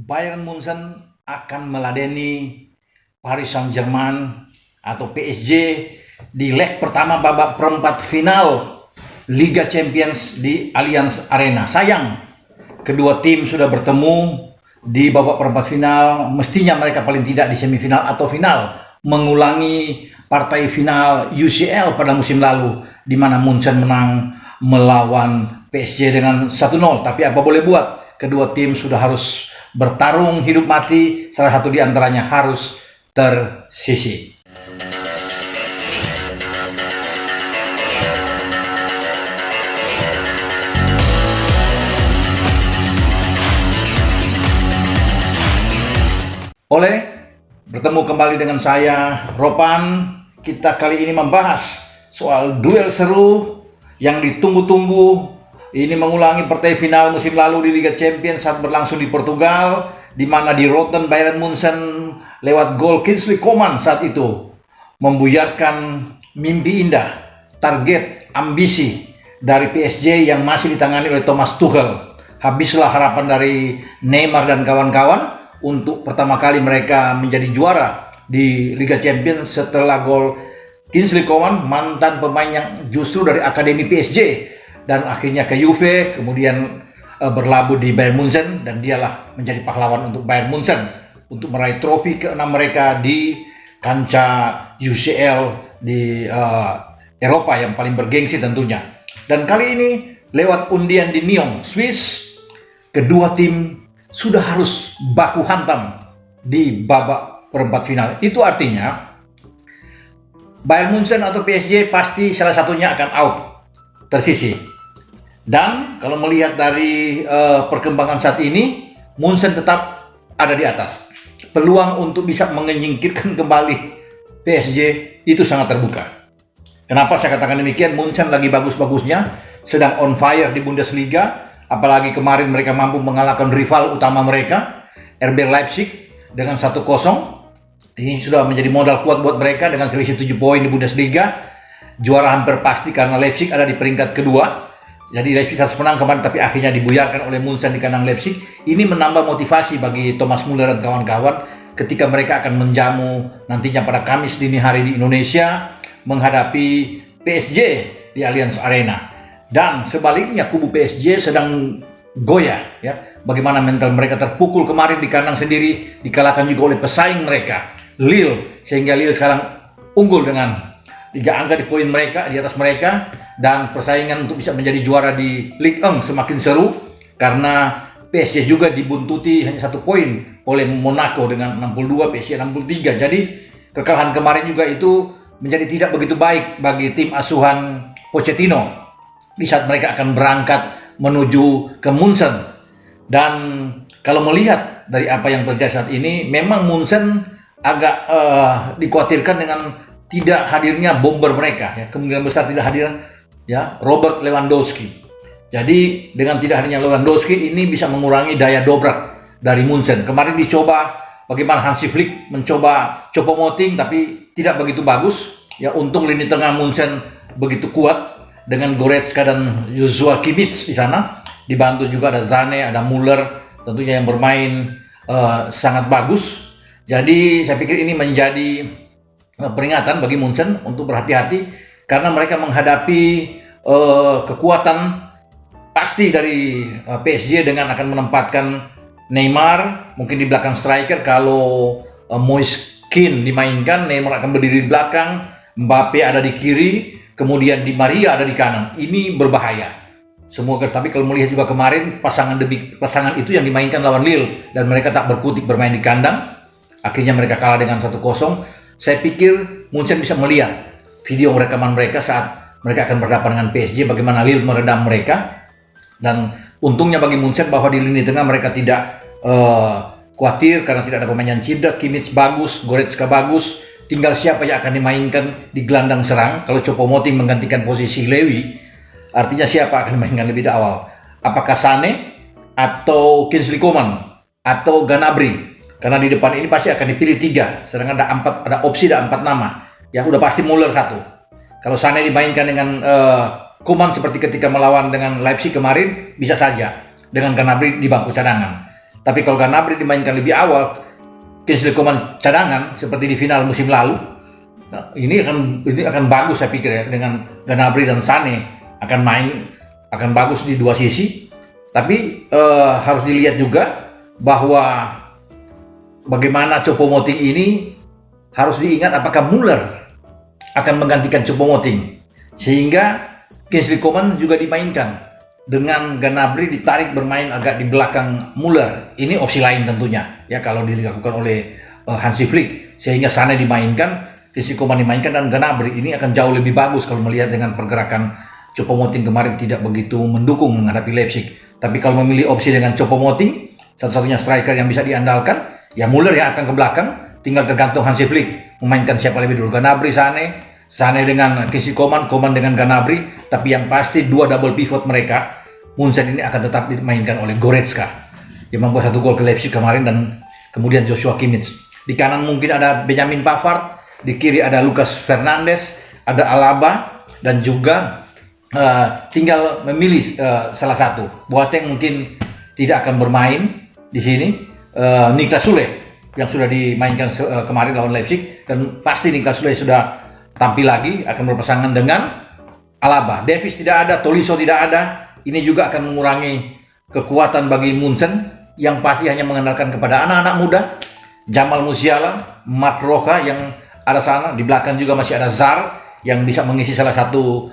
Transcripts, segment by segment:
Bayern Munchen akan meladeni Paris Saint-Germain atau PSG di leg pertama babak perempat final Liga Champions di Allianz Arena. Sayang, kedua tim sudah bertemu di babak perempat final. Mestinya mereka paling tidak di semifinal atau final, mengulangi partai final UCL pada musim lalu, di mana Munchen menang melawan PSG dengan 1-0. Tapi apa boleh buat, kedua tim sudah harus bertarung hidup mati, salah satu di antaranya harus tersisih. Bertemu kembali dengan saya, Ropan. Kita kali ini membahas soal duel seru yang ditunggu-tunggu. Ini mengulangi partai final musim lalu di Liga Champions saat berlangsung di Portugal, di mana di Rotten Bayern Munchen lewat gol Kingsley Coman saat itu membuyarkan mimpi indah, target, ambisi dari PSG yang masih ditangani oleh Thomas Tuchel. Habislah harapan dari Neymar dan kawan-kawan untuk pertama kali mereka menjadi juara di Liga Champions setelah gol Kingsley Coman, mantan pemain yang justru dari akademi PSG dan akhirnya ke Juve, kemudian berlabuh di Bayern Munchen, dan dialah menjadi pahlawan untuk Bayern Munchen untuk meraih trofi ke-6 mereka di kancah UCL di Eropa yang paling bergengsi tentunya. Dan kali ini lewat undian di Nyon, Swiss, kedua tim sudah harus baku hantam di babak perempat final. Itu artinya Bayern Munchen atau PSG pasti salah satunya akan out, tersisih. Dan kalau melihat dari perkembangan saat ini, Munchen tetap ada di atas. Peluang untuk bisa menyingkirkan kembali PSG itu sangat terbuka. Kenapa saya katakan demikian? Munchen lagi bagus-bagusnya, sedang on fire di Bundesliga. Apalagi kemarin mereka mampu mengalahkan rival utama mereka, RB Leipzig, dengan 1-0. Ini sudah menjadi modal kuat buat mereka dengan selisih 7 poin di Bundesliga. Juara hampir pasti karena Leipzig ada di peringkat kedua. Jadi Leipzig harus menang kemarin, tapi akhirnya dibuyarkan oleh Munchen di kandang Leipzig. Ini menambah motivasi bagi Thomas Müller dan kawan-kawan ketika mereka akan menjamu nantinya pada Kamis dini hari di Indonesia menghadapi PSG di Allianz Arena. Dan sebaliknya kubu PSG sedang goyah, ya. Bagaimana mental mereka terpukul kemarin di kandang sendiri, dikalahkan juga oleh pesaing mereka, Lille, sehingga Lille sekarang unggul dengan 3 angka di poin mereka, di atas mereka, dan persaingan untuk bisa menjadi juara di Ligue 1 semakin seru karena PSG juga dibuntuti hanya 1 poin oleh Monaco dengan 62, PSG 63. Jadi kekalahan kemarin juga itu menjadi tidak begitu baik bagi tim asuhan Pochettino di saat mereka akan berangkat menuju ke Munchen. Dan kalau melihat dari apa yang terjadi saat ini, memang Munchen agak dikhawatirkan dengan tidak hadirnya bomber mereka, ya. Kemungkinan besar tidak hadir, ya, Robert Lewandowski. Jadi dengan tidak hadirnya Lewandowski ini bisa mengurangi daya dobrak dari Munchen. Kemarin dicoba bagaimana Hansi Flick mencoba Choupo-Moting tapi tidak begitu bagus. Ya, untung lini tengah Munchen begitu kuat dengan Goretzka dan Joshua Kimmich di sana. Dibantu juga ada Zane, ada Müller tentunya yang bermain sangat bagus. Jadi saya pikir ini menjadi peringatan bagi Munchen untuk berhati-hati karena mereka menghadapi kekuatan pasti dari PSG dengan akan menempatkan Neymar mungkin di belakang striker. Kalau Moise Kean dimainkan, Neymar akan berdiri di belakang, Mbappe ada di kiri, kemudian Di Maria ada di kanan. Ini berbahaya. Tapi kalau melihat juga kemarin pasangan itu yang dimainkan lawan Lille dan mereka tak berkutik bermain di kandang. Akhirnya mereka kalah dengan 1-0. Saya pikir Munchen bisa melihat video rekaman mereka saat mereka akan berhadapan dengan PSG, bagaimana Lille meredam mereka. Dan untungnya bagi Munchen bahwa di lini tengah mereka tidak khawatir karena tidak ada pemain yang cedera. Kimmich bagus, Goretzka bagus. Tinggal siapa yang akan dimainkan di gelandang serang. Kalau Choupo-Moting menggantikan posisi Lewy, artinya siapa akan dimainkan lebih awal? Apakah Sané atau Kingsley Coman atau Gnabry? Karena di depan ini pasti akan dipilih 3, sedangkan ada opsi 4 nama. Ya udah pasti Müller 1. Kalau Sané dimainkan dengan Coman seperti ketika melawan dengan Leipzig kemarin, bisa saja dengan Gnabry di bangku cadangan. Tapi kalau Gnabry dimainkan lebih awal, Kingsley Coman cadangan seperti di final musim lalu, nah, ini akan bagus saya pikir ya, dengan Gnabry dan Sané akan bagus di dua sisi. Tapi harus dilihat juga bahwa bagaimana Choupo-Moting ini harus diingat apakah Muller akan menggantikan Choupo-Moting, sehingga Kingsley Coman juga dimainkan dengan Gnabry ditarik bermain agak di belakang Muller. Ini opsi lain tentunya ya kalau dilakukan oleh Hansi Flick, sehingga Sané dimainkan, Kingsley Coman dimainkan, dan Gnabry ini akan jauh lebih bagus kalau melihat dengan pergerakan Choupo-Moting kemarin tidak begitu mendukung menghadapi Leipzig. Tapi kalau memilih opsi dengan Choupo-Moting, satu-satunya striker yang bisa diandalkan, ya Muller yang akan ke belakang, tinggal tergantung Hansi Flick memainkan siapa lebih dulu, Gnabry, Sané dengan Kingsley Coman, Coman dengan Gnabry. Tapi yang pasti dua double pivot mereka, Munchen ini akan tetap dimainkan oleh Goretzka yang membuat 1 gol ke Leipzig kemarin, dan kemudian Joshua Kimmich. Di kanan mungkin ada Benjamin Pavard, di kiri ada Lucas Fernandes, ada Alaba, dan juga tinggal memilih salah satu. Boateng mungkin tidak akan bermain di sini. Niklas Süle yang sudah dimainkan kemarin lawan Leipzig, dan pasti Niklas Süle sudah tampil lagi, akan berpasangan dengan Alaba. Davies tidak ada, Tolisso tidak ada. Ini juga akan mengurangi kekuatan bagi Munchen yang pasti hanya mengandalkan kepada anak-anak muda, Jamal Musiala, Marc Roca yang ada sana. Di belakang juga masih ada Zar yang bisa mengisi salah satu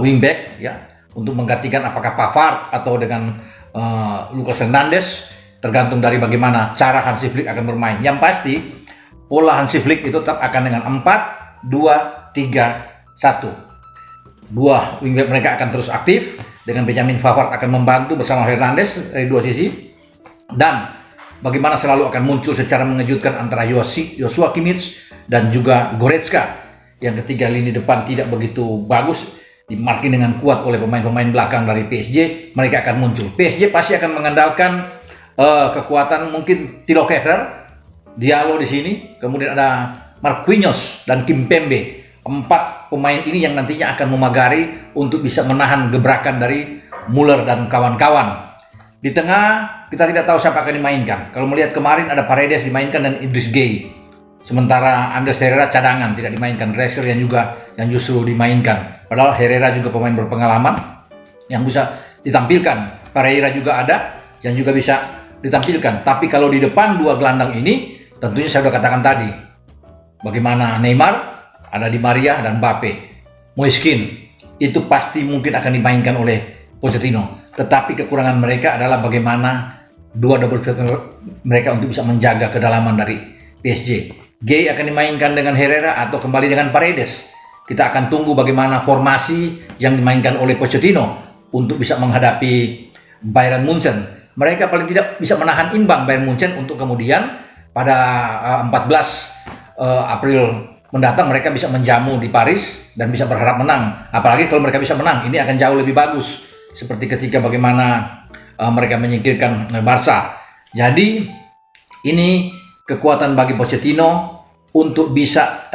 wingback ya, untuk menggantikan apakah Pavard atau dengan Lucas Hernandez, tergantung dari bagaimana cara Hansi Flick akan bermain. Yang pasti pola Hansi Flick itu tetap akan dengan 4-2-3-1. Dua wingback mereka akan terus aktif, dengan Benjamin Pavard akan membantu bersama Hernandez dari dua sisi, dan bagaimana selalu akan muncul secara mengejutkan antara Joshua Kimmich dan juga Goretzka. Yang ketiga lini depan tidak begitu bagus, dimarking dengan kuat oleh pemain-pemain belakang dari PSG. Mereka akan muncul. PSG pasti akan mengandalkan kekuatan mungkin Thilo Kehrer, Diallo di sini, kemudian ada Marquinhos dan Kimpembe. 4 pemain ini yang nantinya akan memagari untuk bisa menahan gebrakan dari Muller dan kawan-kawan. Di tengah kita tidak tahu siapa akan dimainkan. Kalau melihat kemarin ada Paredes dimainkan dan Idris Gueye. Sementara Andreas Herrera cadangan, tidak dimainkan. Dresser yang justru dimainkan. Padahal Herrera juga pemain berpengalaman yang bisa ditampilkan. Pereira juga ada yang juga bisa ditampilkan. Tapi kalau di depan dua gelandang ini, tentunya saya sudah katakan tadi, bagaimana Neymar, ada Di Maria dan Mbappe. Moiskin itu pasti mungkin akan dimainkan oleh Pochettino. Tetapi kekurangan mereka adalah bagaimana dua double pivot mereka untuk bisa menjaga kedalaman dari PSG. Gueye akan dimainkan dengan Herrera atau kembali dengan Paredes. Kita akan tunggu bagaimana formasi yang dimainkan oleh Pochettino untuk bisa menghadapi Bayern Munchen. Mereka paling tidak bisa menahan imbang Bayern Munchen untuk kemudian pada 14 April mendatang mereka bisa menjamu di Paris dan bisa berharap menang. Apalagi kalau mereka bisa menang, ini akan jauh lebih bagus. Seperti ketika bagaimana mereka menyingkirkan Barca. Jadi ini kekuatan bagi Pochettino untuk bisa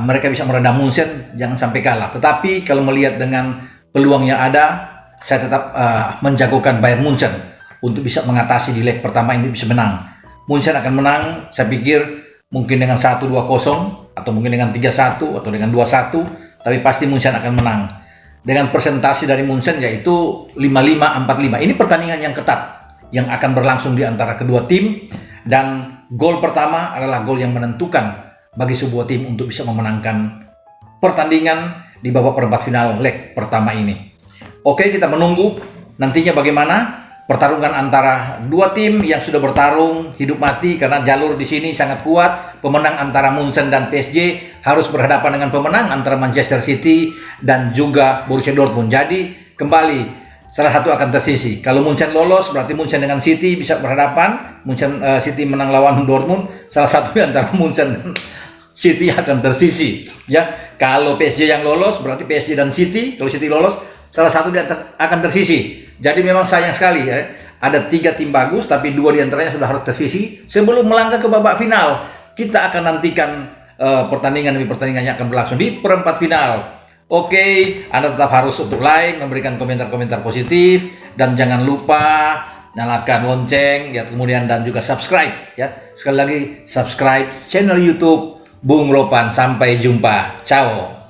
mereka bisa meredam Munchen, jangan sampai kalah. Tetapi kalau melihat dengan peluang yang ada, saya tetap menjagokan Bayern Munchen untuk bisa mengatasi di leg pertama ini, bisa menang. Munchen akan menang, saya pikir mungkin dengan 1-2-0 atau mungkin dengan 3-1 atau dengan 2-1, tapi pasti Munchen akan menang. Dengan presentasi dari Munchen yaitu 5-5-4-5. Ini pertandingan yang ketat yang akan berlangsung di antara kedua tim, dan gol pertama adalah gol yang menentukan bagi sebuah tim untuk bisa memenangkan pertandingan di babak perempat final leg pertama ini. Oke, kita menunggu nantinya bagaimana pertarungan antara dua tim yang sudah bertarung hidup mati, karena jalur di sini sangat kuat. Pemenang antara Munchen dan PSG harus berhadapan dengan pemenang antara Manchester City dan juga Borussia Dortmund. Jadi kembali salah satu akan tersisi. Kalau Munchen lolos berarti Munchen dengan City bisa berhadapan. Munchen City menang lawan Dortmund, salah satu antara Munchen dan City akan tersisi. Ya, kalau PSG yang lolos berarti PSG dan City. Kalau City lolos, salah satu akan tersisi. Jadi memang sayang sekali ya. Ada 3 tim bagus, tapi 2 diantaranya sudah harus tersisi sebelum melangkah ke babak final. Kita akan nantikan pertandingan demi pertandingan yang akan berlangsung di perempat final. Oke, Anda tetap harus untuk like, memberikan komentar-komentar positif, dan jangan lupa nyalakan lonceng ya, kemudian dan juga subscribe ya. Sekali lagi subscribe channel YouTube Bung Ropan. Sampai jumpa. Ciao.